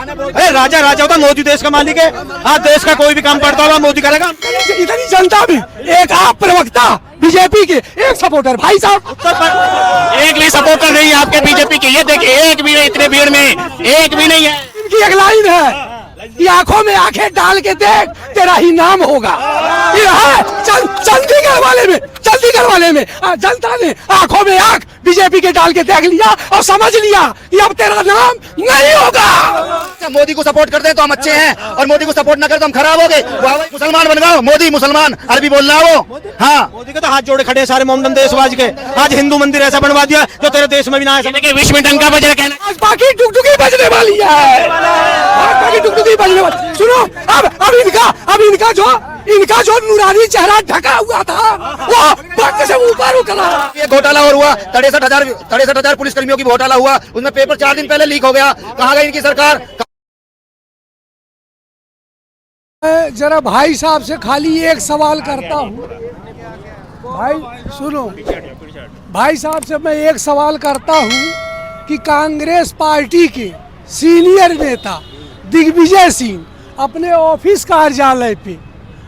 अरे राजा राजा होता, मोदी देश का मालिक है। आज देश का कोई भी काम पड़ता होगा मोदी करेगा। इतनी जनता भी, एक आप प्रवक्ता बीजेपी के, एक सपोर्टर भाई साहब, एक भी सपोर्टर नहीं है आपके बीजेपी के। ये देखिए एक भी नहीं, इतने भीड़ में एक भी नहीं है। इनकी एक लाइन है कि आंखों में आंखें डाल के देख, तेरा ही नाम होगा। ये है चंडीगढ़ वाले में जनता ने आंखों में आंख बीजेपी के डाल के देख लिया और समझ लिया कि अब तेरा नाम नहीं होगा। मोदी को सपोर्ट करते हैं तो हम अच्छे हैं, और मोदी को सपोर्ट न करते तो हम खराब हो गए। मुसलमान बन गए, मोदी मुसलमान, अरबी बोल रहा है वो। हाँ, मोदी के तो हाथ जोड़े खड़े सारे मोहम्मद देशवाज के। आज हिंदू मंदिर ऐसा बनवा दिया जो तेरे देश में भी ना है। विश्व में डंका बज रहा है। आज बाकी टुकटुकी बजने वाली है, बाकी टुकटुकी बजने वाली। सुनो, अब इनका जो नूरानी चेहरा ढका हुआ था वो पग से ऊपर उठा। ये घोटाला और हुआ, 63,000 पुलिसकर्मियों की घोटाला हुआ, उसमें पेपर 4 दिन पहले लीक हो गया। कहाँ गई इनकी सरकार? जरा भाई साहब से खाली एक सवाल करता हूँ। भाई सुनो, भाई साहब से मैं एक सवाल करता हूँ कि कांग्रेस पार्टी के सीनियर नेता दिग्विजय सिंह अपने ऑफिस कार्यालय पे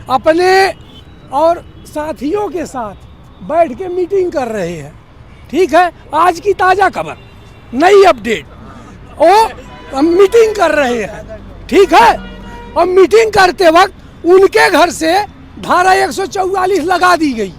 अपने और साथियों के साथ बैठ के मीटिंग कर रहे हैं। ठीक है, आज की ताजा खबर, नई अपडेट, वो मीटिंग कर रहे हैं। ठीक है, और मीटिंग करते वक्त उनके घर से धारा 144 लगा दी गई।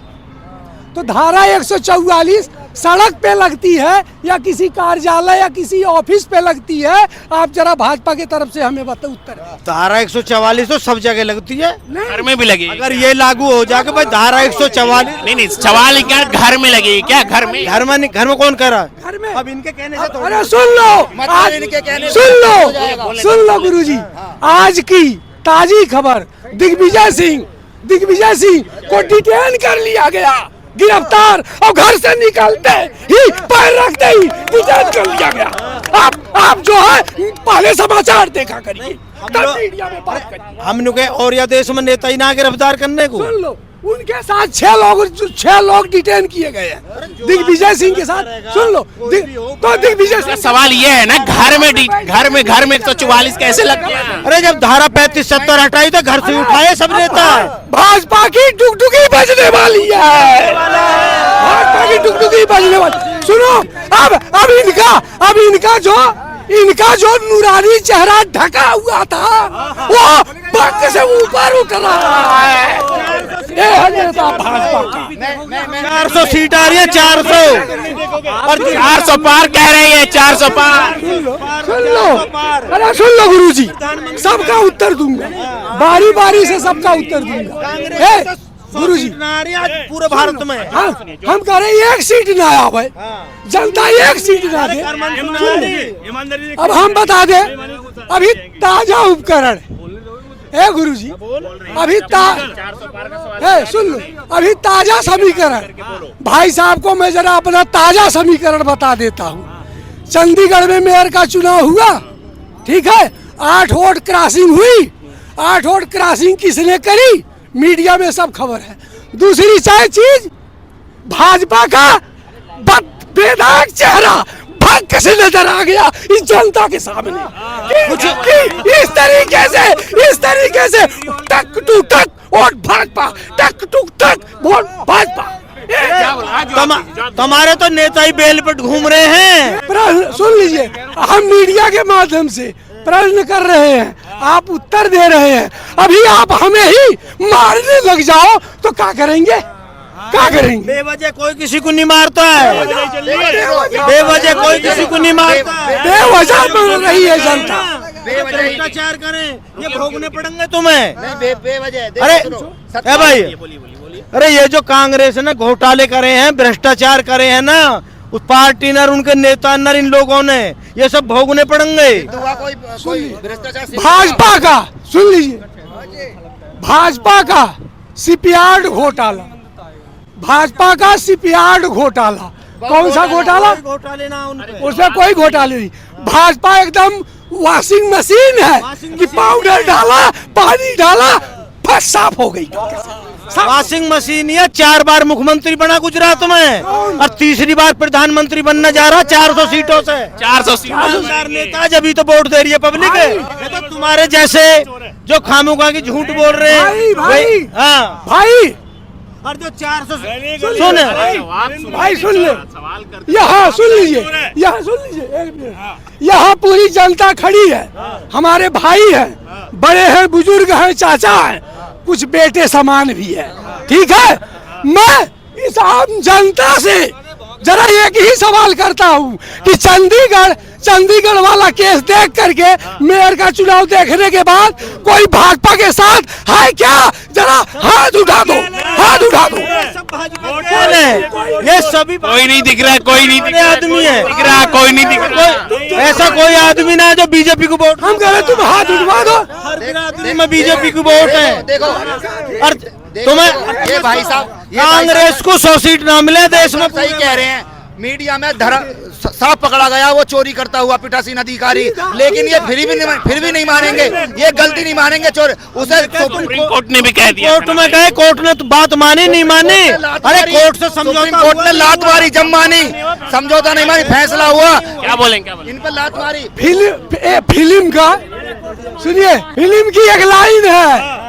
तो धारा 144 सड़क पे लगती है या किसी कार्यालय या किसी ऑफिस पे लगती है? आप जरा भाजपा की तरफ से हमें बताओ उत्तर। धारा 144 तो सब जगह लगती है, घर में भी लगी। अगर ये लागू हो जाएगा भाई धारा 144, नहीं सवाल क्या घर में लगी क्या? घर में कौन कर रहा? घर में अब इनके कहने से तो अरे सुन लो गुरुजी, आज की ताजी खबर, दिग्विजय सिंह को डिटेन कर लिया गया, गिरफ्तार, और घर से निकलते ही पैर रखते ही डिटेन कर लिया गया। आप जो है पहले समाचार देखा करिए, तब मीडिया में बात करिए। हम लोग और या देश में नेता ही ना गिरफ्तार करने को। सुन लो, उनके साथ 6 लोग डिटेन किए गए हैं दिग्विजय सिंह के साथ। सुन लो, तो दिग्विजय सिंह, सवाल ये है ना, घर में 144 कैसे लग गया? अरे जब धारा 35-70 हटाई तो घर से उठाए सब नेता। भाजपा की टुकटुकी बजने वाली है, भाजपा की टुकटुकी बजने वाली। सुनो, अब इनका जो नूरानी चेहरा ढका हुआ था वो पग से ऊपर उठ रहा है। ये है नेता भाजपा का। 400 सीट आ रही है, 400 और 400 पार कह रही है, 400 पार। सुन लो गुरुजी, सबका उत्तर दूंगा, बारी बारी से सबका उत्तर दूंगा। गुरुजी, पूरे भारत में हम कह रहे हैं एक सीट ना आवे, जनता एक सीट ना दे। अब हम बता दे, अभी ताजा उपकरण है गुरुजी, सुन लो, अभी ताजा समीकरण, भाई साहब को मैं जरा अपना ताजा समीकरण बता देता हूँ। चंडीगढ़ में मेयर का चुनाव हुआ, ठीक है, 8 वोट क्रॉसिंग हुई। 8 वोट क्रॉसिंग किसने करी? मीडिया में सब खबर है। दूसरी चीज, भाजपा का बेदाग चेहरा भाग से नजर आ गया इस जनता के सामने। इस तरीके से टक टू टक वोट भाजपा, टक टू टक वोट भाजपा। तुम्हारे तो नेता ही बेल पर घूम रहे हैं। सुन लीजिए, हम मीडिया के माध्यम से प्रश्न कर रहे हैं, आप उत्तर दे रहे हैं। अभी आप हमें ही मारने लग जाओ तो क्या करेंगे? बेवजह कोई किसी को नहीं मारता है, बेवजह कोई किसी को नहीं मारता है। बेवजह मर रही है जनता। भ्रष्टाचार करें, ये भोगने पड़ेंगे तुम्हें। बेवजह। अरे भाई, अरे ये जो कांग्रेस ने घोटाले करे हैं, भ्रष्टाचार करे हैं ना, उस पार्टी न उनके नेता न इन लोगों ने, ये सब भोगने पड़ेंगे। भाजपा का सुन लीजिए, भाजपा का शिपयार्ड घोटाला, भाजपा का शिपयार्ड घोटाला। कौन सा घोटाला? उसमें कोई घोटाले नहीं। भाजपा एकदम वॉशिंग मशीन है कि पाउडर डाला, पानी डाला, बस साफ हो गई। वॉशिंग मशीन या 4 बार मुख्यमंत्री बना गुजरात में और तीसरी बार प्रधानमंत्री बनने जा रहा 400 सीटों से। 400 सीट ईमानदार नेता जब तो वोट दे रही है पब्लिक। ये तो तुम्हारे जैसे जो खामोखा की झूठ बोल रहे हैं भाई हाँ भाई और जो 400 सुन भाई सुन ले, यहाँ सुन लीजिए, यहाँ सुन लीजिए एक मिनट। यहाँ पूरी जनता खड़ी है, हमारे भाई हैं, बड़े हैं, बुजुर्ग हैं, चाचा हैं, कुछ बेटे समान भी है, ठीक है। मैं इस आम जनता से जरा एक ही सवाल करता हूँ कि चंडीगढ़ वाला केस देख करके मेयर का चुनाव देखने के बाद कोई भाजपा के साथ है क्या? जरा हाथ उठा दो, हाथ उठा दो। कौन है ये? सभी कोई नहीं दिख रहा है, कोई नहीं दिख रहा आदमी है, दिख रहा, कोई नहीं दिख रहा। ऐसा कोई आदमी ना है जो बीजेपी को वोट। हम कह रहे तुम हाथ उठवा दो। हर बिरादरी में बीजेपी को वोट है। देखो और तुम्हें ये भाई साहब कांग्रेस को 100 सीट ना मिले देश में। सही कह रहे हैं, मीडिया में साफ पकड़ा गया वो चोरी करता हुआ पीठासीन अधिकारी, लेकिन ये फिर भी नहीं मानेंगे, ये गलती नहीं मानेंगे। चोर उसे सुप्रीम कोर्ट ने भी कह दिया, कोर्ट में गए, कोर्ट ने तो बात मानी नहीं मानी। अरे कोर्ट से समझौता, कोर्ट ने लात मारी, जब मानी, समझौता नहीं मानी, फैसला हुआ। क्या बोलेंगे इन पर लात मारी। फिल्म का सुनिए, फिल्म की एक लाइन है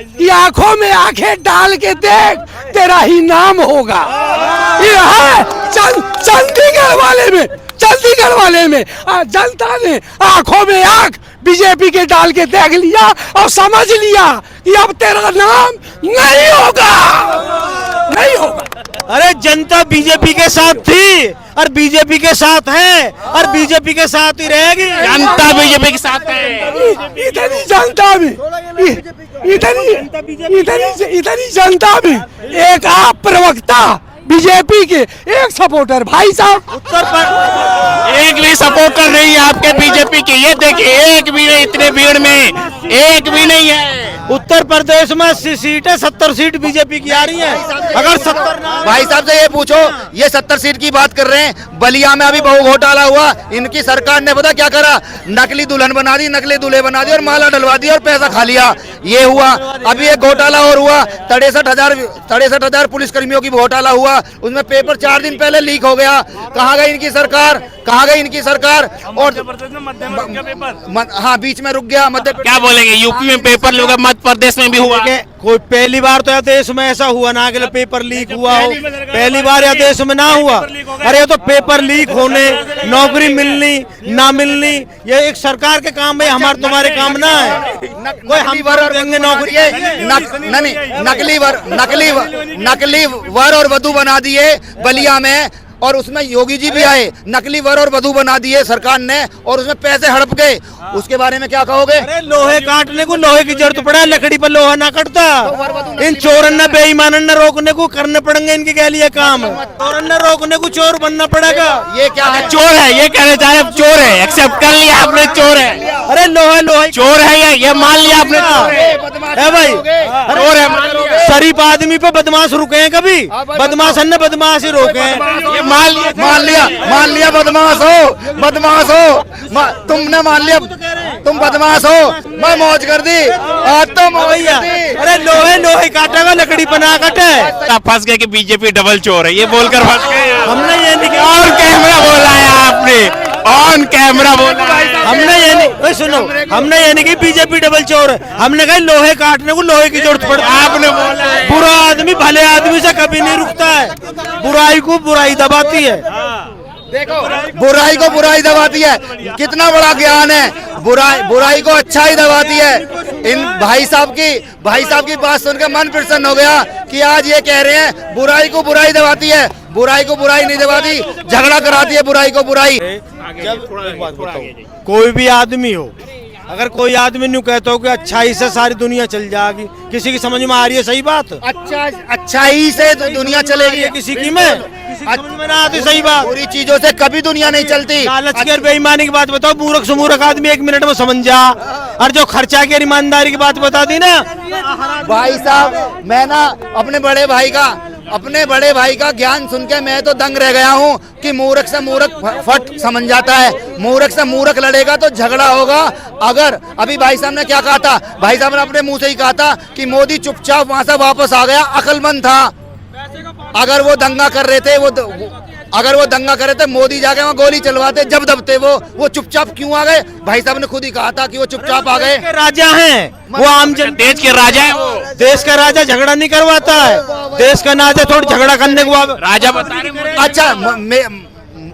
कि आंखों में आंखें डाल के देख, तेरा ही नाम होगा। ये है चंडीगढ़ वाले में जनता ने आंखों में आंख बीजेपी के डाल के देख लिया और समझ लिया कि अब तेरा नाम नहीं होगा, नहीं होगा। अरे जनता बीजेपी के साथ थी और बीजेपी के साथ है और बीजेपी के साथ ही रहेगी। जनता बीजेपी के साथ है। इतनी जनता में, इतनी जनता में एक आप प्रवक्ता बीजेपी के, एक सपोर्टर, भाई साहब उत्तर पर एक भी सपोर्टर नहीं है आपके बीजेपी के। ये देखिए, एक भी नहीं, इतने भीड़ में एक भी नहीं है। उत्तर प्रदेश में 80 सीट है, 70 सीट बीजेपी की आ रही है। अगर 70 ना भाई साहब से ये पूछो, ये 70 सीट की बात कर रहे हैं, बलिया में अभी बहु घोटाला हुआ, इनकी सरकार ने पता क्या करा? नकली दुल्हन बना दी, नकली दूल्हे बना दी और माला डलवा दी और पैसा खा लिया। ये हुआ। अभी एक घोटाला और हुआ, 63,000 पुलिस कर्मियों की घोटाला हुआ, उसमें पेपर 4 दिन पहले लीक हो गया। कहाँ गई इनकी सरकार, कहाँ गई इनकी सरकार? और हाँ, बीच में रुक गया मध्य। क्या बोलेंगे? यूपी में पेपर लीक, मध्य प्रदेश में भी हुआ। कोई पहली बार तो या देश में ऐसा हुआ ना कि पेपर लीक हुआ हो, पहली बार या देश में ना हुआ। अरे तो पेपर लीक होने, नौकरी मिलनी ना मिलनी, ये एक सरकार के काम है, हमारे तुम्हारे काम ना है। कोई हम देंगे नौकरी? नकली वर और वधू बना दिए बलिया में, और उसमें योगी जी भी आए, नकली वर और वधू बना दिए सरकार ने, और उसमें पैसे हड़प गए। उसके बारे में क्या कहोगे? अरे लोहे काटने को लोहे की जरूरत पड़ा, लकड़ी पर लोहा ना कटता। इन चोरन न बेईमानन न रोकने को करने पड़ेंगे इनके के लिए काम। चोरन न रोकने को चोर बनना पड़ेगा। ये क्या है? चोर है, ये कहना चाह रहे चोर है, एक्सेप्ट कर लिया आपने, चोर है। अरे लोहे चोर है, ये मान लिया आपने, है भाई, चोर है। शरीफ आदमी पे बदमाश रुके हैं कभी? बदमाश ने बदमाश ही रोके हैं। ये मान लिया बदमाश हो, तुमने मान लिया तुम बदमाश हो, मैं मौज कर दी, आज तो मौज कर दी। अरे लोहे काटेगा, लकड़ी बना काटे। आप फंस गए कि बीजेपी डबल चोर है, ये बोलकर फंस गए। हमने ये नहीं किया। ऑन कैमरा बोला है आपने, ऑन कैमरा बोला है। हमने ये नहीं, सुनो, हमने ये नहीं कि बीजेपी डबल चोर है, हमने कहा लोहे काटने को लोहे की जरूरत पड़ती है। आपने बोला है। बुरा आदमी भले आदमी से कभी नहीं रुकता है, बुराई को बुराई दबाती है। देखो, बुराई को बुराई दबाती है, कितना बड़ा ज्ञान है। बुराई को अच्छा ही दबाती है। इन भाई साहब की बात सुनकर मन प्रसन्न हो गया कि आज ये कह रहे हैं बुराई को बुराई दबाती है। बुराई को बुराई नहीं दबाती, झगड़ा कराती है बुराई को बुराई। कोई भी आदमी हो, अगर कोई आदमी न्यू कहता हो कि अच्छाई से सारी दुनिया चल जाएगी, किसी की समझ में आ रही है सही बात? अच्छाई से तो दुनिया चलेगी, किसी की समझ में ना आती सही बात। बुरी चीजों से कभी दुनिया नहीं चलती। लालच की और बेईमानी की बात बताओ, मूर्ख से मूर्ख आदमी 1 मिनट में समझ जा, और जो खर्चा की और ईमानदारी की बात बता दी ना। भाई साहब, मैं ना अपने बड़े भाई का अपने बड़े भाई का ज्ञान सुन के मैं तो दंग रह गया हूँ कि मूर्ख से मूर्ख फट समझ जाता है। मूर्ख से मूर्ख लड़ेगा तो झगड़ा होगा। अगर अभी भाई साहब ने क्या कहा था, भाई साहब ने अपने मुंह से ही कहा था कि मोदी चुपचाप वहां से वापस आ गया, अक्लमंद था। अगर वो दंगा कर रहे थे अगर वो दंगा कर रहे थे, मोदी जाके वहाँ गोली चलवाते, जब दबते वो चुपचाप क्यों आ गए? भाई साहब ने खुद ही कहा था कि वो चुपचाप आ गए। राजा हैं वो, आम जन देश के राजा है वो। देश का राजा झगड़ा नहीं करवाता है, देश का राजा थोड़ा झगड़ा करने को राजा बता रहे। अच्छा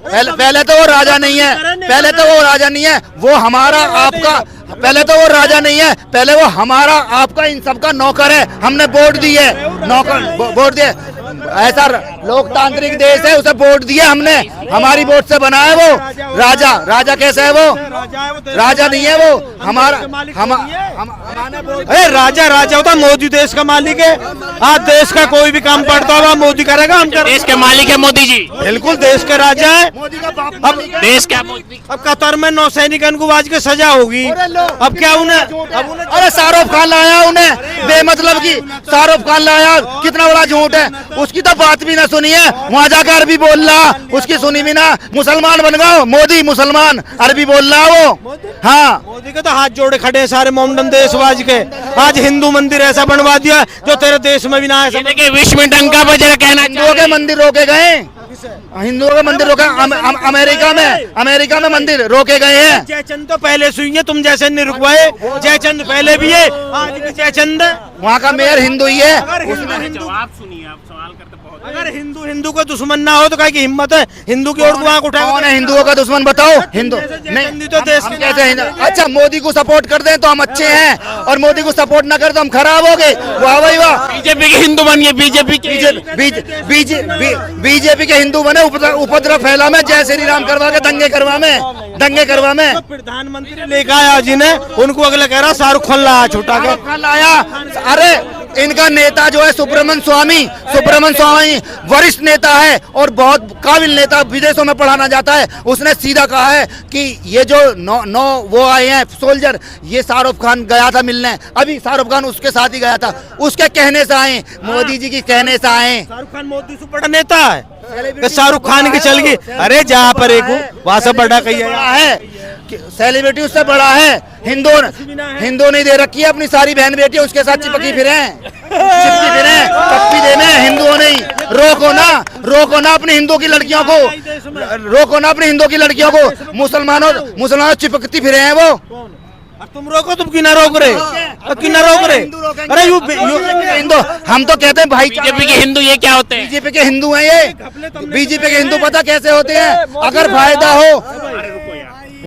पहले तो वो राजा नहीं है, पहले तो वो राजा नहीं है, वो हमारा आपका, पहले तो वो राजा नहीं है, पहले वो हमारा आपका इन सबका नौकर है। हमने वोट दी है, नौकर वोट दिए। ऐसा लोकतांत्रिक देश है, उसे वोट दिए हमने, हमारी वोट से बना है वो। राजा कैसे है वो? राजा नहीं है वो, हमारा अरे राजा होता, मोदी देश का मालिक है। आज देश का कोई भी काम पड़ता होगा मोदी करेगा, हम करेंगे। देश के मालिक है मोदी जी, बिल्कुल देश के राजा है। अब देश क्या मोदी। अब कतर में नौसैनिक को आज के सजा होगी, अब क्या उन्हें अरे शाहरुख खान लाया उन्हें बेमतलब की, शाहरुख खान लाया, कितना बड़ा झूठ है। उसकी तो बात भी ना सुनी है, वहाँ जाकर अरबी बोल रहा, उसकी सुनी भी ना। मुसलमान बन गया मोदी, मुसलमान अरबी बोल रहा वो। हाँ, मोदी के तो हाथ जोड़े खड़े हैं सारे मोमडन देशवाज के। आज हिंदू मंदिर ऐसा बनवा दिया जो तेरे देश में भी ना है। देखिए विश्व में डंका बजा कहना, हिंदुओं के मंदिर रोके गए, हिंदुओं के मंदिर रोके। अमेरिका में मंदिर रोके गए हैं। जयचंद तो पहले सुई है, तुम जैसे नहीं रुकवाए। जयचंद पहले भी है, आज भी जयचंद है। वहाँ का मेयर हिंदू ही है। आप सुनिए, आप सवाल करते बहुत। अगर हिंदू का दुश्मन ना हो तो क्या की हिम्मत है हिंदू की ओर को आंख उठाए? कौन है हिंदुओं का दुश्मन बताओ? हिंदू नहीं तो देश हम कैसे हिंदू? अच्छा, मोदी को सपोर्ट कर दें तो हम अच्छे हैं, और मोदी को सपोर्ट ना कर तो हम खराब हो गए। वाह भाई वाह, बीजेपी के हिंदू बनिए, बीजेपी के हिंदू बने, उपद्रव फैला में, जय श्री राम करवा के दंगे करवा में। तो प्रधानमंत्री लेकर आया जिन्हें, उनको अगले कह रहा शाहरुख खान लाया, छोटा लाया। अरे इनका नेता जो है सुब्रमण्यम स्वामी वरिष्ठ नेता है और बहुत काबिल नेता, विदेशों में पढ़ाना जाता है। उसने सीधा कहा है कि ये जो नौ वो आए हैं सोल्जर, ये शाहरुख खान गया था मिलने, अभी शाहरुख खान उसके साथ ही गया था, उसके कहने से आए, मोदी जी की कहने से आए। शाहरुख खान मोदी से बड़ा नेता है, शाहरुख खान की चल गई। अरे जहाँ पर एक वहां से बड़ा कही है, सेलिब्रिटी उससे बड़ा है। हिंदू नहीं दे रखी है, अपनी सारी बहन बेटी उसके साथ चिपकी फिरे, पप्पी देने। हिंदुओं ने रोको ना अपनी हिंदू की लड़कियों को, मुसलमानों चिपकती फिरे हैं वो। तुम रोको, तुम क्यों ना रोक रहे? अरे हिंदू, हम तो कहते हैं भाई बीजेपी के हिंदू ये क्या होते हैं? बीजेपी के हिंदू हैं ये। बीजेपी के हिंदू पता कैसे होते हैं? अगर फायदा हो